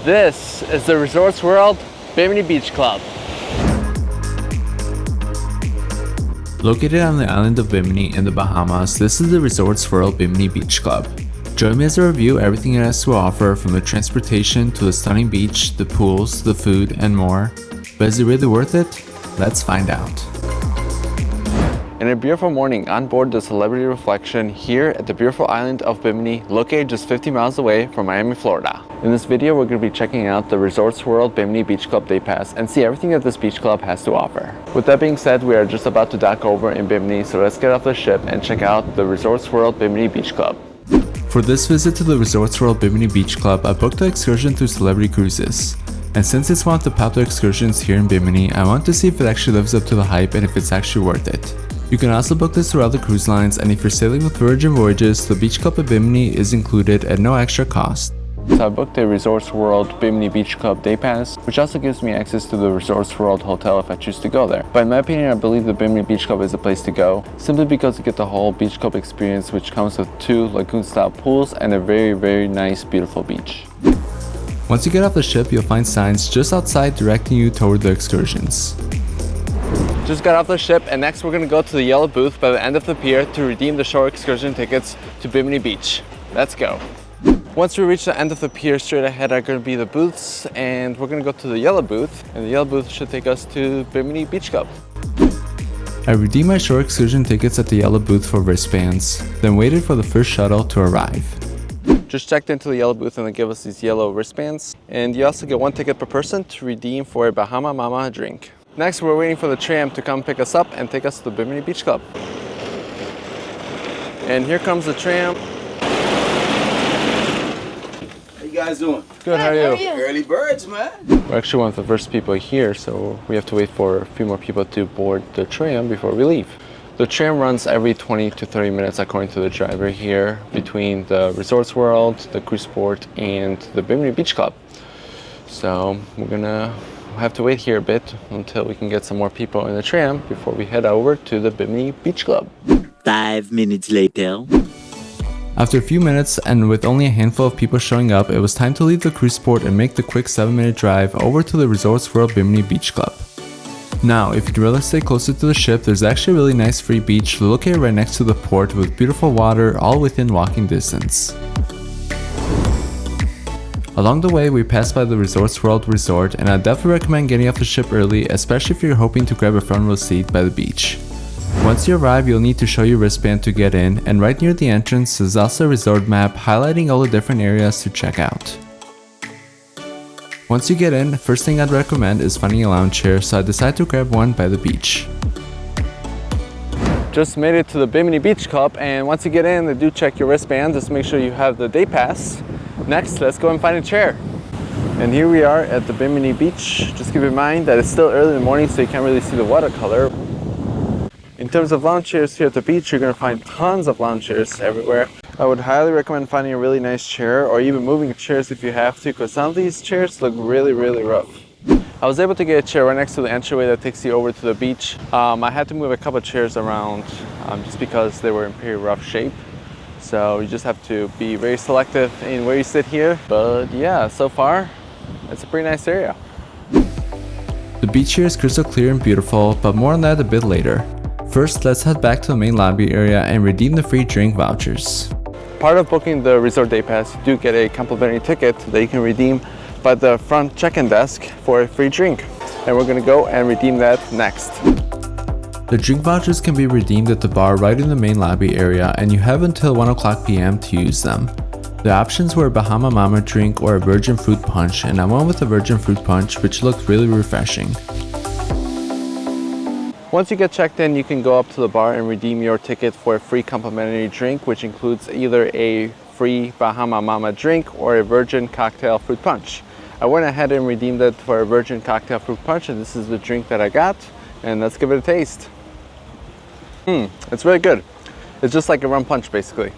This is the Resorts World Bimini Beach Club. Located on the island of Bimini in the Bahamas, this is the Resorts World Bimini Beach Club. Join me as I review everything it has to offer, from the transportation to the stunning beach, the pools, the food, and more. But is it really worth it? Let's find out. In a beautiful morning on board the Celebrity Reflection here at the beautiful island of Bimini, located just 50 miles away from Miami, Florida. In this video, we're going to be checking out the Resorts World Bimini Beach Club Day Pass and see everything that this beach club has to offer. With that being said, we are just about to dock over in Bimini, so let's get off the ship and check out the Resorts World Bimini Beach Club. For this visit to the Resorts World Bimini Beach Club, I booked the excursion through Celebrity Cruises. And since it's one of the popular excursions here in Bimini, I want to see if it actually lives up to the hype and if it's actually worth it. You can also book this through other cruise lines, and if you're sailing with Virgin Voyages, the Beach Club at Bimini is included at no extra cost. So I booked the Resorts World Bimini Beach Club Day Pass, which also gives me access to the Resorts World Hotel if I choose to go there. But in my opinion, I believe the Bimini Beach Club is the place to go, simply because you get the whole beach club experience, which comes with 2 lagoon-style pools and a very nice, beautiful beach. Once you get off the ship, you'll find signs just outside directing you toward the excursions. Just got off the ship, and next we're going to go to the yellow booth by the end of the pier to redeem the shore excursion tickets to Bimini Beach. Let's go. Once we reach the end of the pier, straight ahead are going to be the booths, and we're going to go to the yellow booth, and the yellow booth should take us to Bimini Beach Club. I redeemed my shore excursion tickets at the yellow booth for wristbands, then waited for the first shuttle to arrive. Just checked into the yellow booth and they give us these yellow wristbands, and you also get 1 ticket per person to redeem for a Bahama Mama drink. Next, we're waiting for the tram to come pick us up and take us to the Bimini Beach Club. And here comes the tram. How you guys doing? Good, how are you? Early birds, man. We're actually one of the first people here, so we have to wait for a few more people to board the tram before we leave. The tram runs every 20 to 30 minutes according to the driver here, between the Resorts World, the Cruise Port, and the Bimini Beach Club. So we're gonna have to wait here a bit until we can get some more people in the tram before we head over to the Bimini Beach Club. 5 minutes later. After a few minutes, and with only a handful of people showing up, it was time to leave the cruise port and make the quick 7-minute drive over to the Resorts World Bimini Beach Club. Now, if you'd rather stay closer to the ship, there's actually a really nice free beach located right next to the port with beautiful water all within walking distance. Along the way, we passed by the Resorts World Resort, and I definitely recommend getting off the ship early, especially if you're hoping to grab a front row seat by the beach. Once you arrive, you'll need to show your wristband to get in, and right near the entrance is also a resort map highlighting all the different areas to check out. Once you get in, first thing I'd recommend is finding a lounge chair, so I decided to grab one by the beach. Just made it to the Bimini Beach Club, and once you get in, they do check your wristband just to make sure you have the day pass. Next, let's go and find a chair. And here we are at the Bimini Beach. Just keep in mind that it's still early in the morning, so you can't really see the watercolor. In terms of lounge chairs here at the beach, you're going to find tons of lounge chairs everywhere. I would highly recommend finding a really nice chair, or even moving chairs if you have to, because some of these chairs look really rough. I was able to get a chair right next to the entryway that takes you over to the beach. I had to move a couple of chairs around just because they were in pretty rough shape. So you just have to be very selective in where you sit here. But yeah, so far, it's a pretty nice area. The beach here is crystal clear and beautiful, but more on that a bit later. First, let's head back to the main lobby area and redeem the free drink vouchers. Part of booking the resort day pass, you do get a complimentary ticket that you can redeem by the front check-in desk for a free drink. And we're gonna go and redeem that next. The drink vouchers can be redeemed at the bar right in the main lobby area, and you have until 1 o'clock p.m. to use them. The options were a Bahama Mama drink or a virgin fruit punch, and I went with the virgin fruit punch, which looked really refreshing. Once you get checked in, you can go up to the bar and redeem your ticket for a free complimentary drink, which includes either a free Bahama Mama drink or a virgin cocktail fruit punch. I went ahead and redeemed it for a virgin cocktail fruit punch, and this is the drink that I got, and let's give it a taste. It's really good. It's just like a rum punch, basically.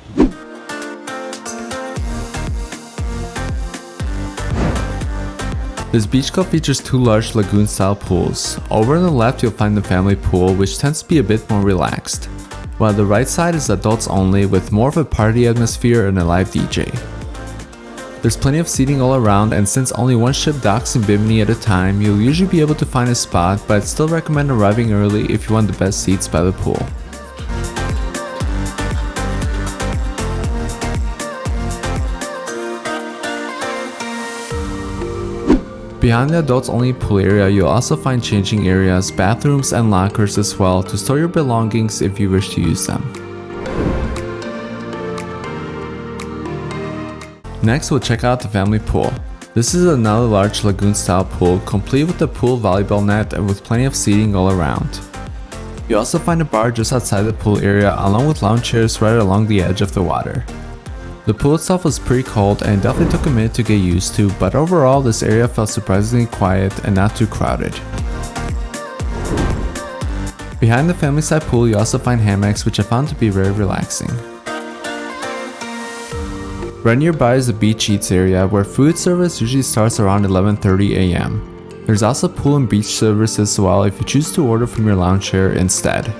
This beach club features 2 large lagoon-style pools. Over on the left, you'll find the family pool, which tends to be a bit more relaxed, while the right side is adults only with more of a party atmosphere and a live DJ. There's plenty of seating all around, and since only one ship docks in Bimini at a time, you'll usually be able to find a spot, but I'd still recommend arriving early if you want the best seats by the pool. Behind the adults only pool area, you'll also find changing areas, bathrooms, and lockers as well to store your belongings if you wish to use them. Next, we'll check out the family pool. This is another large lagoon style pool, complete with a pool volleyball net and with plenty of seating all around. You also find a bar just outside the pool area along with lounge chairs right along the edge of the water. The pool itself was pretty cold and definitely took a minute to get used to, but overall this area felt surprisingly quiet and not too crowded. Behind the family side pool you also find hammocks, which I found to be very relaxing. Right nearby is the beach eats area where food service usually starts around 11:30 a.m. There's also pool and beach service as well if you choose to order from your lounge chair instead.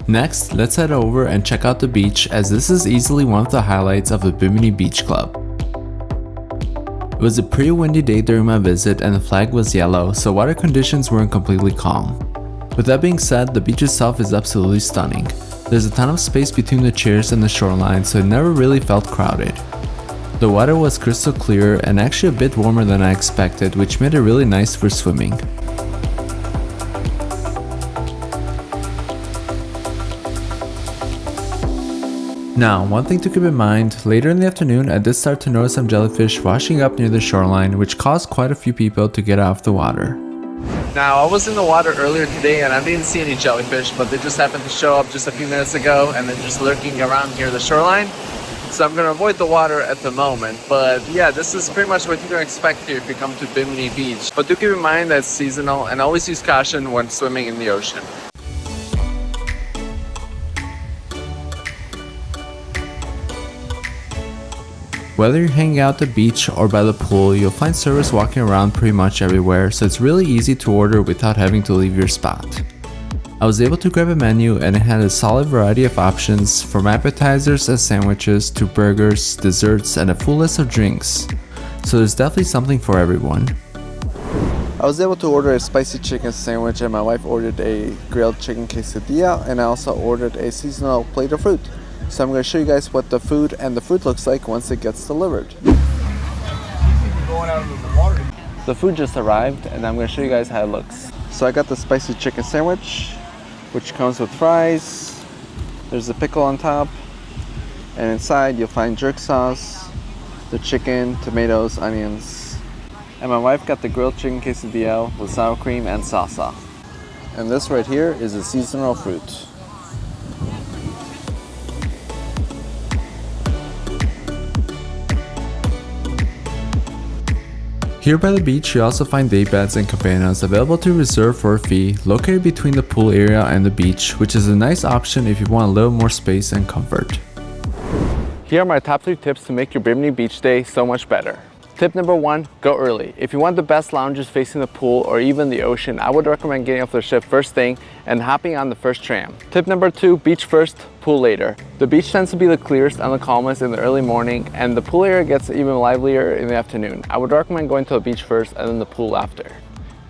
Next, let's head over and check out the beach, as this is easily one of the highlights of the Bimini Beach Club. It was a pretty windy day during my visit and the flag was yellow, so water conditions weren't completely calm. With that being said, the beach itself is absolutely stunning. There's a ton of space between the chairs and the shoreline, so it never really felt crowded. The water was crystal clear and actually a bit warmer than I expected, which made it really nice for swimming. Now, one thing to keep in mind, later in the afternoon I did start to notice some jellyfish washing up near the shoreline, which caused quite a few people to get out of the water. Now, I was in the water earlier today and I didn't see any jellyfish, but they just happened to show up just a few minutes ago and they're just lurking around near the shoreline. So I'm going to avoid the water at the moment. But yeah, this is pretty much what you can expect here if you come to Bimini Beach. But do keep in mind that it's seasonal and always use caution when swimming in the ocean. Whether you're hanging out at the beach or by the pool, you'll find servers walking around pretty much everywhere, so it's really easy to order without having to leave your spot. I was able to grab a menu and it had a solid variety of options, from appetizers and sandwiches to burgers, desserts, and a full list of drinks. So there's definitely something for everyone. I was able to order a spicy chicken sandwich and my wife ordered a grilled chicken quesadilla, and I also ordered a seasonal plate of fruit. So I'm going to show you guys what the food and the fruit looks like once it gets delivered. The food just arrived and I'm going to show you guys how it looks. So I got the spicy chicken sandwich, which comes with fries. There's a pickle on top, and inside you'll find jerk sauce, the chicken, tomatoes, onions. And my wife got the grilled chicken quesadilla with sour cream and salsa. And this right here is a seasonal fruit. Here by the beach you also find Daybeds and Cabanas available to reserve for a fee, located between the pool area and the beach, which is a nice option if you want a little more space and comfort. Here are my top 3 tips to make your Bimini Beach day so much better. Tip number 1, go early. If you want the best lounges facing the pool or even the ocean, I would recommend getting off the ship first thing and hopping on the first tram. Tip number 2, beach first, pool later. The beach tends to be the clearest and the calmest in the early morning, and the pool area gets even livelier in the afternoon. I would recommend going to the beach first and then the pool after.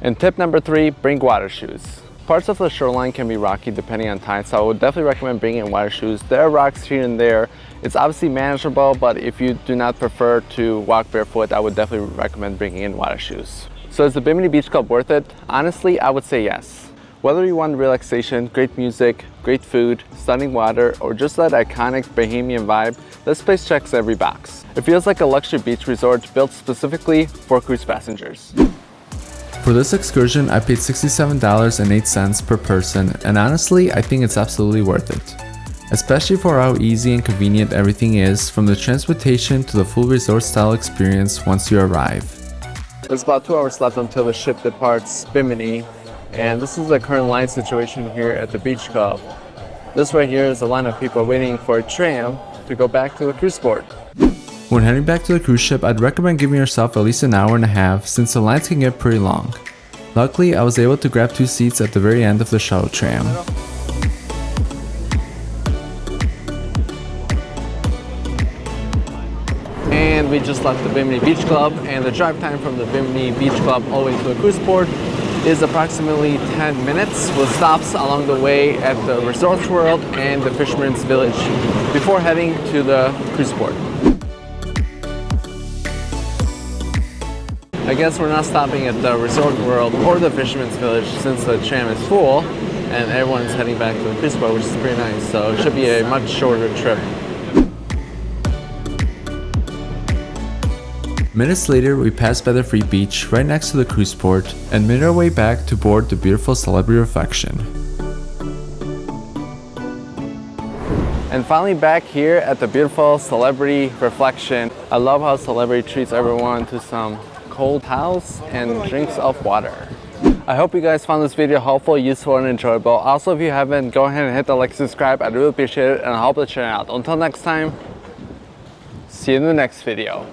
And tip number 3, bring water shoes. Parts of the shoreline can be rocky depending on tide, so I would definitely recommend bringing water shoes. There are rocks here and there. It's obviously manageable, but if you do not prefer to walk barefoot, I would definitely recommend bringing in water shoes. So is the Bimini Beach Club worth it? Honestly, I would say yes. Whether you want relaxation, great music, great food, stunning water, or just that iconic bohemian vibe, this place checks every box. It feels like a luxury beach resort built specifically for cruise passengers. For this excursion, I paid $67.08 per person, and honestly, I think it's absolutely worth it. Especially for how easy and convenient everything is, from the transportation to the full resort style experience once you arrive. There's about 2 hours left until the ship departs Bimini, and this is the current line situation here at the beach club. This right here is a line of people waiting for a tram to go back to the cruise port. When heading back to the cruise ship, I'd recommend giving yourself at least an hour and a half, since the lines can get pretty long. Luckily, I was able to grab 2 seats at the very end of the shuttle tram. and we just left the Bimini Beach Club, and the drive time from the Bimini Beach Club all the way to the cruise port is approximately 10 minutes with stops along the way at the Resorts World and the Fisherman's Village before heading to the cruise port. I guess we're not stopping at the Resort World or the Fisherman's Village since the tram is full and everyone's heading back to the cruise port, which is pretty nice, so it should be a much shorter trip. Minutes later, we passed by the free beach right next to the cruise port and made our way back to board the beautiful Celebrity Reflection. And finally back here at the beautiful Celebrity Reflection. I love how Celebrity treats everyone to some cold towels and drinks of water. I hope you guys found this video helpful, useful, and enjoyable. Also, if you haven't, go ahead and hit the like, subscribe. I'd really appreciate it, and I'll help the channel out. Until next time, see you in the next video.